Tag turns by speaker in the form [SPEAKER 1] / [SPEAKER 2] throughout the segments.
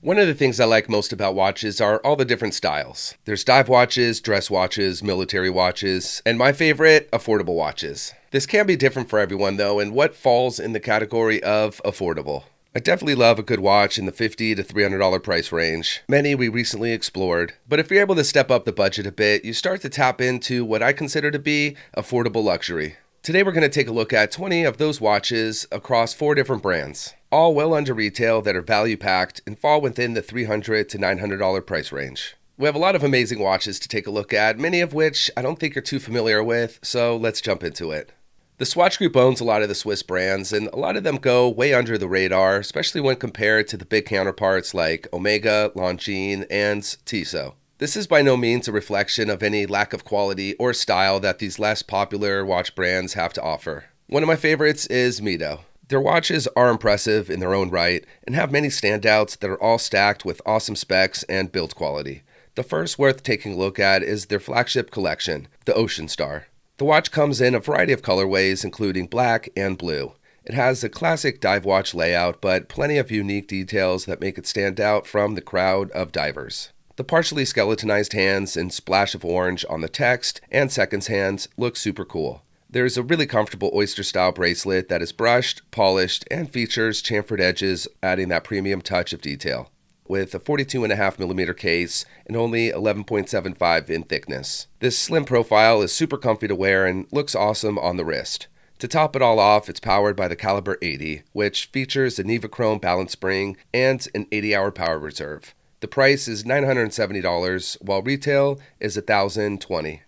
[SPEAKER 1] One of the things I like most about watches are all the different styles. There's dive watches, dress watches, military watches, and my favorite, affordable watches. This can be different for everyone though, and what falls in the category of affordable. I definitely love a good watch in the $50 to $300 price range. Many we recently explored, but if you're able to step up the budget a bit, you start to tap into what I consider to be affordable luxury. Today we're going to take a look at 20 of those watches across 4 different brands, all well under retail that are value packed and fall within the $300 to $900 price range. We have a lot of amazing watches to take a look at, many of which I don't think you're too familiar with, so let's jump into it. The Swatch Group owns a lot of the Swiss brands, and a lot of them go way under the radar, especially when compared to the big counterparts like Omega, Longines, and Tissot. This is by no means a reflection of any lack of quality or style that these less popular watch brands have to offer. One of my favorites is Mido. Their watches are impressive in their own right and have many standouts that are all stacked with awesome specs and build quality. The first worth taking a look at is their flagship collection, the Ocean Star. The watch comes in a variety of colorways, including black and blue. It has a classic dive watch layout, but plenty of unique details that make it stand out from the crowd of divers. The partially skeletonized hands and splash of orange on the text and seconds hands look super cool. There's a really comfortable oyster-style bracelet that is brushed, polished, and features chamfered edges, adding that premium touch of detail. With a 42.5mm case and only 11.75 in thickness. This slim profile is super comfy to wear and looks awesome on the wrist. To top it all off, it's powered by the Caliber 80, which features a Nevachrome balance spring and an 80-hour power reserve. The price is $970, while retail is $1,020.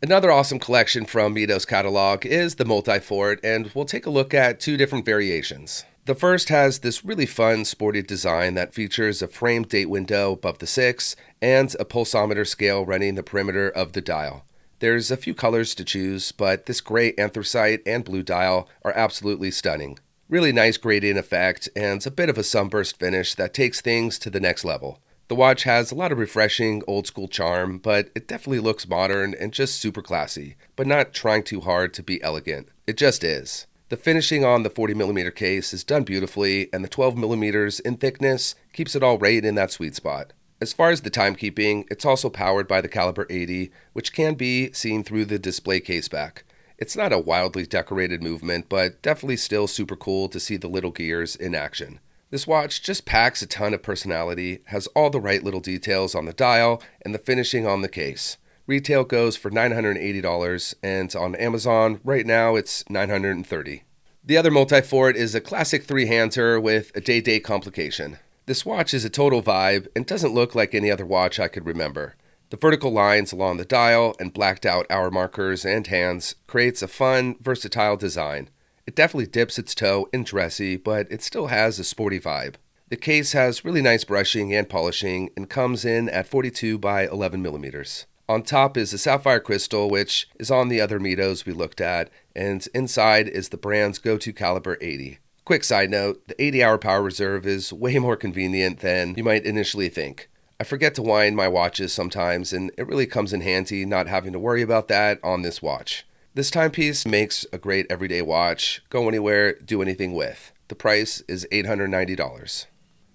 [SPEAKER 1] Another awesome collection from Mido's catalog is the Multifort, and we'll take a look at 2 different variations. The first has this really fun, sporty design that features a framed date window above the 6 and a pulsometer scale running the perimeter of the dial. There's a few colors to choose, but this gray anthracite and blue dial are absolutely stunning. Really nice gradient effect and a bit of a sunburst finish that takes things to the next level. The watch has a lot of refreshing old-school charm, but it definitely looks modern and just super classy, but not trying too hard to be elegant. It just is. The finishing on the 40mm case is done beautifully, and the 12mm in thickness keeps it all right in that sweet spot. As far as the timekeeping, it's also powered by the Caliber 80, which can be seen through the display case back. It's not a wildly decorated movement, but definitely still super cool to see the little gears in action. This watch just packs a ton of personality, has all the right little details on the dial, and the finishing on the case. Retail goes for $980, and on Amazon, right now it's $930. The other Multifort is a classic 3-hander with a day-date complication. This watch is a total vibe and doesn't look like any other watch I could remember. The vertical lines along the dial and blacked out hour markers and hands creates a fun, versatile design. It definitely dips its toe in dressy, but it still has a sporty vibe. The case has really nice brushing and polishing and comes in at 42 by 11mm. On top is a sapphire crystal, which is on the other Midos we looked at, and inside is the brand's go-to Caliber 80. Quick side note, the 80-hour power reserve is way more convenient than you might initially think. I forget to wind my watches sometimes, and it really comes in handy not having to worry about that on this watch. This timepiece makes a great everyday watch, go anywhere, do anything with. The price is $890.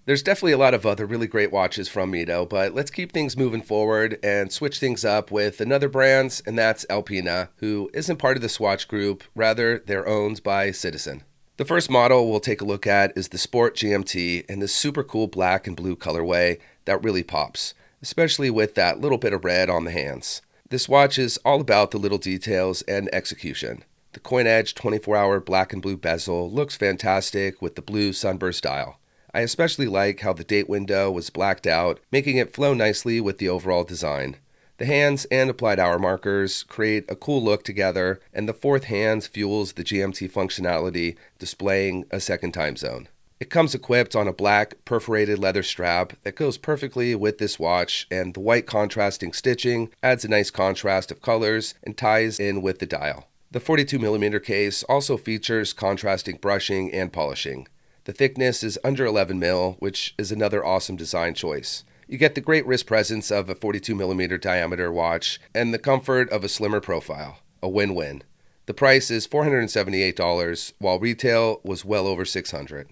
[SPEAKER 1] There's definitely a lot of other really great watches from Mido, but let's keep things moving forward and switch things up with another brand, and that's Alpina, who isn't part of the Swatch Group, rather they're owned by Citizen. The first model we'll take a look at is the Sport GMT in this super cool black and blue colorway that really pops, especially with that little bit of red on the hands. This watch is all about the little details and execution. The coin edge 24-hour black and blue bezel looks fantastic with the blue sunburst dial. I especially like how the date window was blacked out, making it flow nicely with the overall design. The hands and applied hour markers create a cool look together, and the 4th hand fuels the GMT functionality, displaying a second time zone. It comes equipped on a black perforated leather strap that goes perfectly with this watch, and the white contrasting stitching adds a nice contrast of colors and ties in with the dial. The 42mm case also features contrasting brushing and polishing. The thickness is under 11mm, which is another awesome design choice. You get the great wrist presence of a 42mm diameter watch and the comfort of a slimmer profile. A win-win. The price is $478, while retail was well over $600.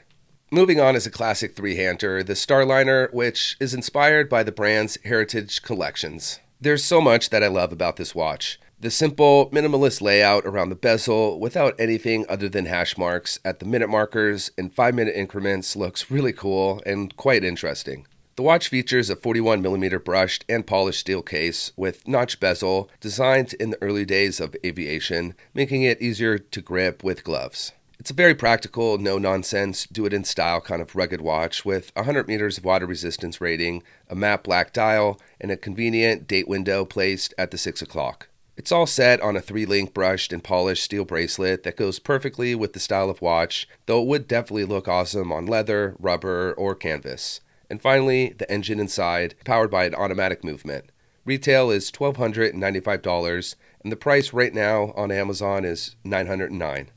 [SPEAKER 1] Moving on is a classic three-hander, the Starliner, which is inspired by the brand's heritage collections. There's so much that I love about this watch. The simple, minimalist layout around the bezel without anything other than hash marks at the minute markers in 5-minute increments looks really cool and quite interesting. The watch features a 41mm brushed and polished steel case with notched bezel designed in the early days of aviation, making it easier to grip with gloves. It's a very practical, no-nonsense, do-it-in-style kind of rugged watch with 100 meters of water resistance rating, a matte black dial, and a convenient date window placed at the 6 o'clock. It's all set on a 3-link brushed and polished steel bracelet that goes perfectly with the style of watch, though it would definitely look awesome on leather, rubber, or canvas. And finally, the engine inside, powered by an automatic movement. Retail is $1,295, and the price right now on Amazon is $909.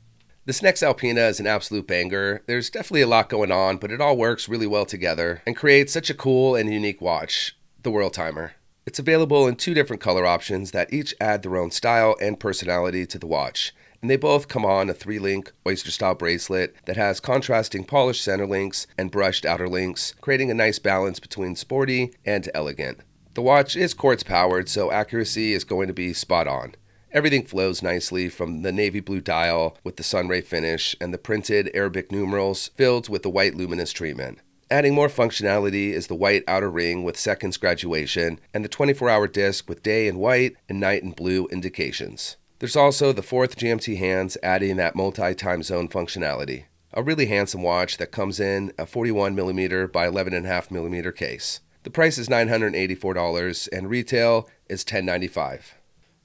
[SPEAKER 1] This next Alpina is an absolute banger. There's definitely a lot going on, but it all works really well together and creates such a cool and unique watch, the World Timer. It's available in 2 different color options that each add their own style and personality to the watch, and they both come on a 3-link oyster-style bracelet that has contrasting polished center links and brushed outer links, creating a nice balance between sporty and elegant. The watch is quartz powered, so accuracy is going to be spot on. Everything flows nicely from the navy blue dial with the sunray finish and the printed Arabic numerals filled with the white luminous treatment. Adding more functionality is the white outer ring with seconds graduation and the 24-hour disc with day in white and night in blue indications. There's also the 4th GMT hands adding that multi-time zone functionality. A really handsome watch that comes in a 41mm by 11.5mm case. The price is $984 and retail is $1095.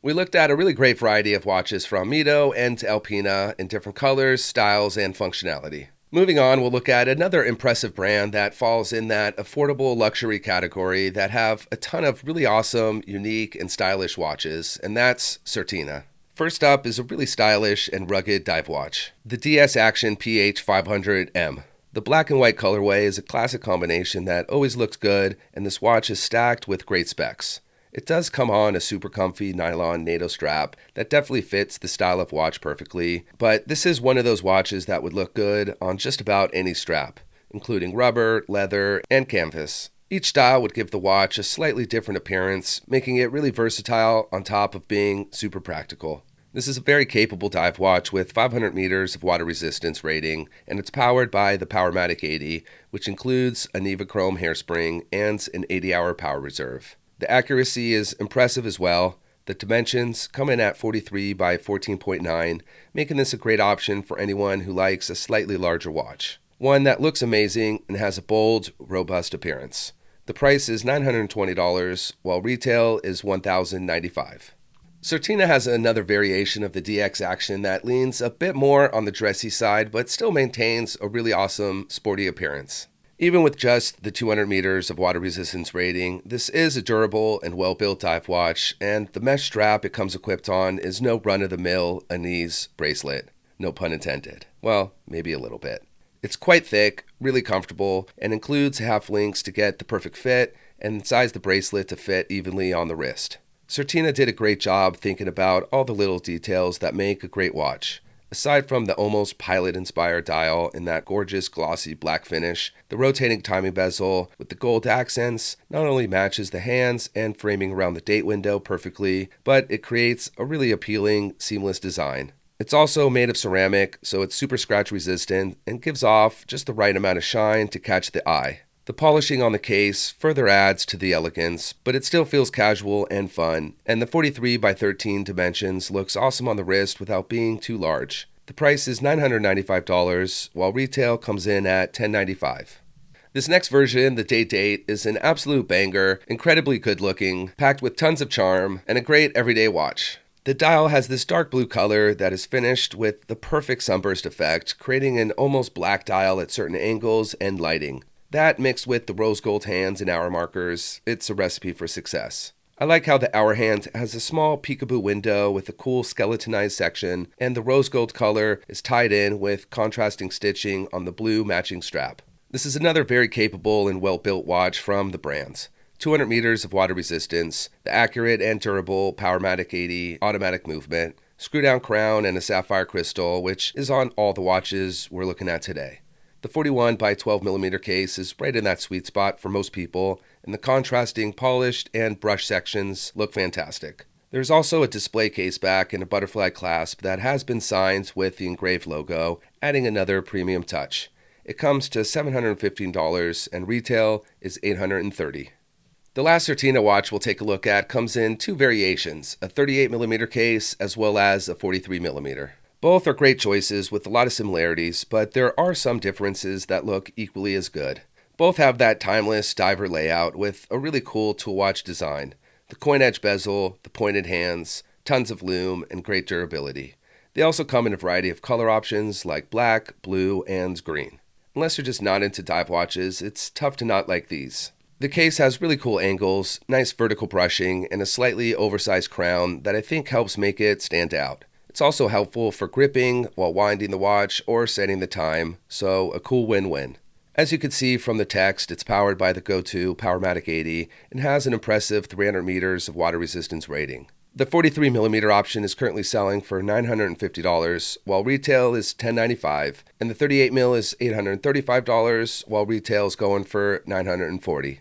[SPEAKER 1] We looked at a really great variety of watches from Mido and Alpina in different colors, styles, and functionality. Moving on, we'll look at another impressive brand that falls in that affordable luxury category that have a ton of really awesome, unique, and stylish watches, and that's Certina. First up is a really stylish and rugged dive watch, the DS Action PH500M. The black and white colorway is a classic combination that always looks good, and this watch is stacked with great specs. It does come on a super comfy nylon NATO strap that definitely fits the style of watch perfectly, but this is one of those watches that would look good on just about any strap, including rubber, leather, and canvas. Each style would give the watch a slightly different appearance, making it really versatile on top of being super practical. This is a very capable dive watch with 500 meters of water resistance rating, and it's powered by the Powermatic 80, which includes a Nevachrome hairspring and an 80-hour power reserve. The accuracy is impressive as well. The dimensions come in at 43 by 14.9, making this a great option for anyone who likes a slightly larger watch. One that looks amazing and has a bold, robust appearance. The price is $920, while retail is $1,095. Certina has another variation of the DX Action that leans a bit more on the dressy side, but still maintains a really awesome, sporty appearance. Even with just the 200 meters of water resistance rating, this is a durable and well-built dive watch, and the mesh strap it comes equipped on is no run-of-the-mill Anise bracelet. No pun intended. Well, maybe a little bit. It's quite thick, really comfortable, and includes half links to get the perfect fit and size the bracelet to fit evenly on the wrist. Certina did a great job thinking about all the little details that make a great watch. Aside from the almost pilot-inspired dial in that gorgeous glossy black finish, the rotating timing bezel with the gold accents not only matches the hands and framing around the date window perfectly, but it creates a really appealing, seamless design. It's also made of ceramic, so it's super scratch resistant and gives off just the right amount of shine to catch the eye. The polishing on the case further adds to the elegance, but it still feels casual and fun, and the 43 by 13 dimensions looks awesome on the wrist without being too large. The price is $995, while retail comes in at $1095. This next version, the Date, is an absolute banger, incredibly good looking, packed with tons of charm, and a great everyday watch. The dial has this dark blue color that is finished with the perfect sunburst effect, creating an almost black dial at certain angles and lighting. That, mixed with the rose gold hands and hour markers, it's a recipe for success. I like how the hour hand has a small peekaboo window with a cool skeletonized section, and the rose gold color is tied in with contrasting stitching on the blue matching strap. This is another very capable and well-built watch from the brands. 200 meters of water resistance, the accurate and durable Powermatic 80 automatic movement, screw-down crown, and a sapphire crystal, which is on all the watches we're looking at today. The 41 by 12mm case is right in that sweet spot for most people, and the contrasting polished and brush sections look fantastic. There's also a display case back and a butterfly clasp that has been signed with the engraved logo, adding another premium touch. It comes to $715 and retail is $830. The last Certina watch we'll take a look at comes in two variations, a 38mm case as well as a 43mm. Both are great choices with a lot of similarities, but there are some differences that look equally as good. Both have that timeless diver layout with a really cool tool watch design. The coin edge bezel, the pointed hands, tons of lume, and great durability. They also come in a variety of color options like black, blue, and green. Unless you're just not into dive watches, it's tough to not like these. The case has really cool angles, nice vertical brushing, and a slightly oversized crown that I think helps make it stand out. It's also helpful for gripping while winding the watch or setting the time, so a cool win-win. As you can see from the text, it's powered by the go-to Powermatic 80 and has an impressive 300 meters of water resistance rating. The 43mm option is currently selling for $950, while retail is $1,095, and the 38mm is $835, while retail is going for $940.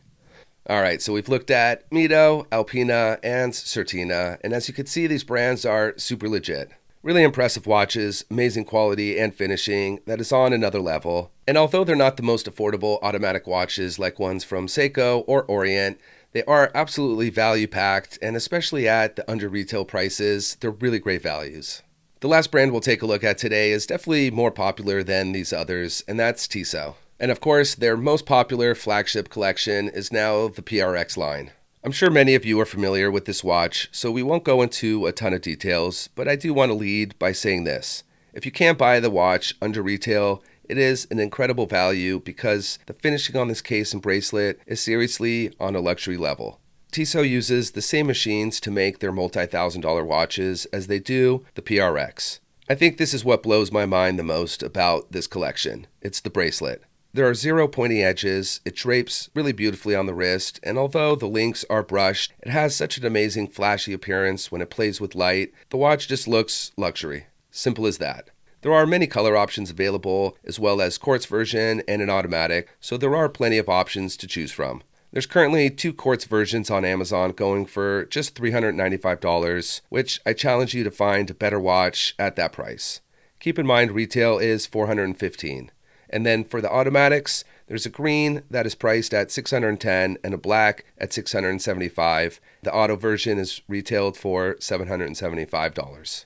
[SPEAKER 1] Alright, so we've looked at Mido, Alpina, and Certina, and as you can see, these brands are super legit. Really impressive watches, amazing quality and finishing that is on another level. And although they're not the most affordable automatic watches like ones from Seiko or Orient, they are absolutely value-packed, and especially at the under retail prices, they're really great values. The last brand we'll take a look at today is definitely more popular than these others, and that's Tissot. And of course, their most popular flagship collection is now the PRX line. I'm sure many of you are familiar with this watch, so we won't go into a ton of details, but I do want to lead by saying this. If you can't buy the watch under retail, it is an incredible value because the finishing on this case and bracelet is seriously on a luxury level. Tissot uses the same machines to make their multi-$1,000 watches as they do the PRX. I think this is what blows my mind the most about this collection. It's the bracelet. There are 0 pointy edges, it drapes really beautifully on the wrist, and although the links are brushed, it has such an amazing flashy appearance when it plays with light. The watch just looks luxury. Simple as that. There are many color options available, as well as quartz version and an automatic, so there are plenty of options to choose from. There's currently 2 quartz versions on Amazon going for just $395, which I challenge you to find a better watch at that price. Keep in mind retail is $415. And then for the automatics, there's a green that is priced at $610 and a black at $675. The auto version is retailed for $775.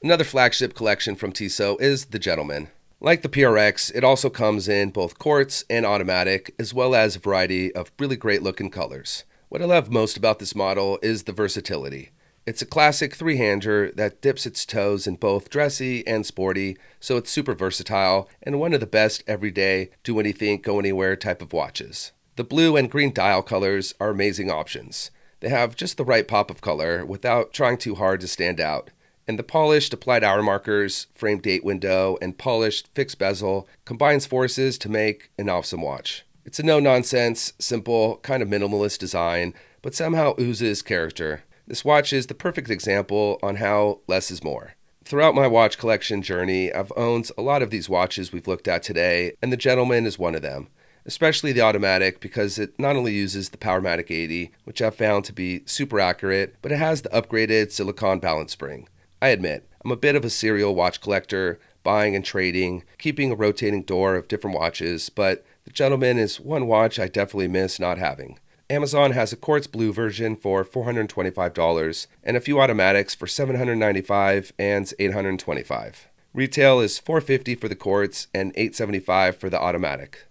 [SPEAKER 1] Another flagship collection from Tissot is the Gentleman. Like the PRX, it also comes in both quartz and automatic, as well as a variety of really great looking colors. What I love most about this model is the versatility. It's a classic three-hander that dips its toes in both dressy and sporty, so it's super versatile and one of the best everyday, do anything, go anywhere type of watches. The blue and green dial colors are amazing options. They have just the right pop of color without trying too hard to stand out. And the polished applied hour markers, framed date window, and polished fixed bezel combines forces to make an awesome watch. It's a no-nonsense, simple, kind of minimalist design, but somehow oozes character. This watch is the perfect example on how less is more. Throughout my watch collection journey, I've owned a lot of these watches we've looked at today, and the Gentleman is one of them, especially the automatic because it not only uses the Powermatic 80, which I've found to be super accurate, but it has the upgraded silicone balance spring. I admit, I'm a bit of a serial watch collector, buying and trading, keeping a rotating door of different watches, but the Gentleman is one watch I definitely miss not having. Amazon has a quartz blue version for $425 and a few automatics for $795 and $825. Retail is $450 for the quartz and $875 for the automatic.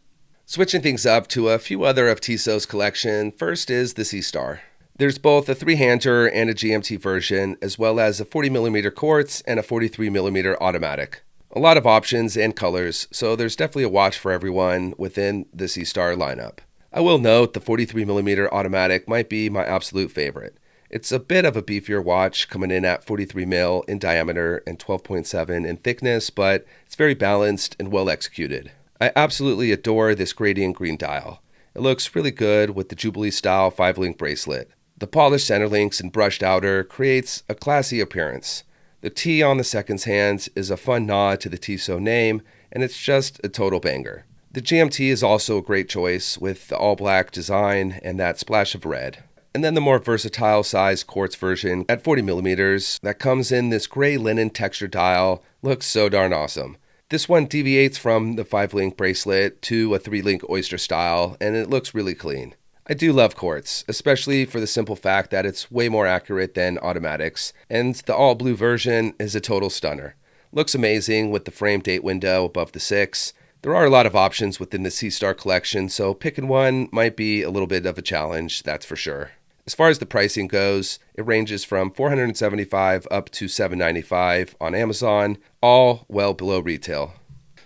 [SPEAKER 1] Switching things up to a few other of Tissot's collection, first is the Seastar. There's both a 3-hander and a GMT version, as well as a 40mm quartz and a 43mm automatic. A lot of options and colors, so there's definitely a watch for everyone within the Seastar lineup. I will note the 43mm automatic might be my absolute favorite. It's a bit of a beefier watch, coming in at 43mm in diameter and 12.7 in thickness, but it's very balanced and well executed. I absolutely adore this gradient green dial. It looks really good with the Jubilee-style 5-link bracelet. The polished center links and brushed outer creates a classy appearance. The T on the seconds hand is a fun nod to the Tissot name, and it's just a total banger. The GMT is also a great choice with the all black design and that splash of red. And then the more versatile size quartz version at 40mm that comes in this gray linen texture dial looks so darn awesome. This one deviates from the 5-link bracelet to a 3-link oyster style, and it looks really clean. I do love quartz, especially for the simple fact that it's way more accurate than automatics, and the all blue version is a total stunner. Looks amazing with the frame date window above the 6. There are a lot of options within the Seastar collection, so picking one might be a little bit of a challenge, that's for sure. As far as the pricing goes, it ranges from $475 up to $795 on Amazon, all well below retail.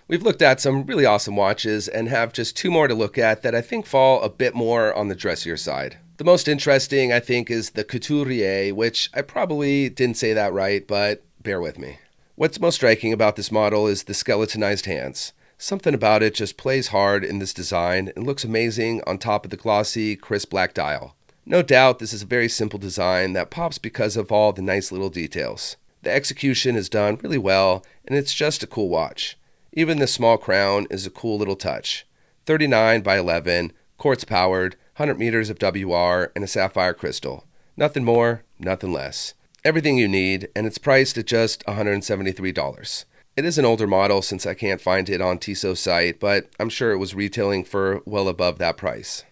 [SPEAKER 1] We've looked at some really awesome watches and have just 2 more to look at that I think fall a bit more on the dressier side. The most interesting, I think, is the Couturier, which I probably didn't say that right, but bear with me. What's most striking about this model is the skeletonized hands. Something about it just plays hard in this design and looks amazing on top of the glossy, crisp black dial. No doubt this is a very simple design that pops because of all the nice little details. The execution is done really well, and it's just a cool watch. Even the small crown is a cool little touch. 39 by 11, quartz powered, 100 meters of WR, and a sapphire crystal. Nothing more, nothing less. Everything you need, and it's priced at just $173. It is an older model since I can't find it on Tissot's site, but I'm sure it was retailing for well above that price.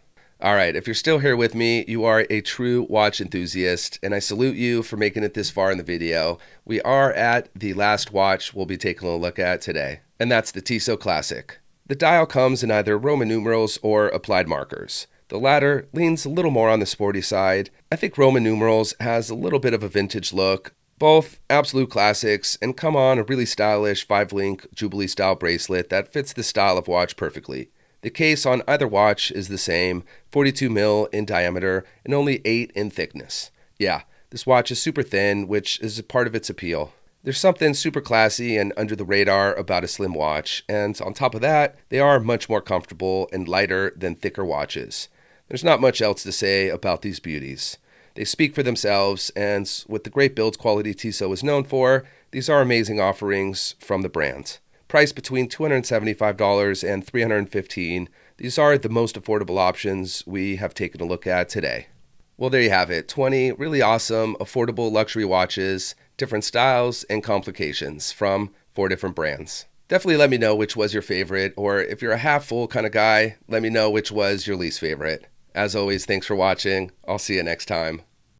[SPEAKER 1] Alright, if you're still here with me, you are a true watch enthusiast, and I salute you for making it this far in the video. We are at the last watch we'll be taking a look at today, and that's the Tissot Classic. The dial comes in either Roman numerals or applied markers. The latter leans a little more on the sporty side. I think Roman numerals has a little bit of a vintage look. Both absolute classics and come on a really stylish 5-link Jubilee style bracelet that fits the style of watch perfectly. The case on either watch is the same, 42mm in diameter and only 8 in thickness. Yeah, this watch is super thin, which is a part of its appeal. There's something super classy and under the radar about a slim watch, and on top of that, they are much more comfortable and lighter than thicker watches. There's not much else to say about these beauties. They speak for themselves, and with the great build quality Tissot is known for, these are amazing offerings from the brand. Priced between $275 and $315, these are the most affordable options we have taken a look at today. Well, there you have it, 20 really awesome, affordable luxury watches, different styles and complications from 4 different brands. Definitely let me know which was your favorite, or if you're a half full kind of guy, let me know which was your least favorite. As always, thanks for watching. I'll see you next time.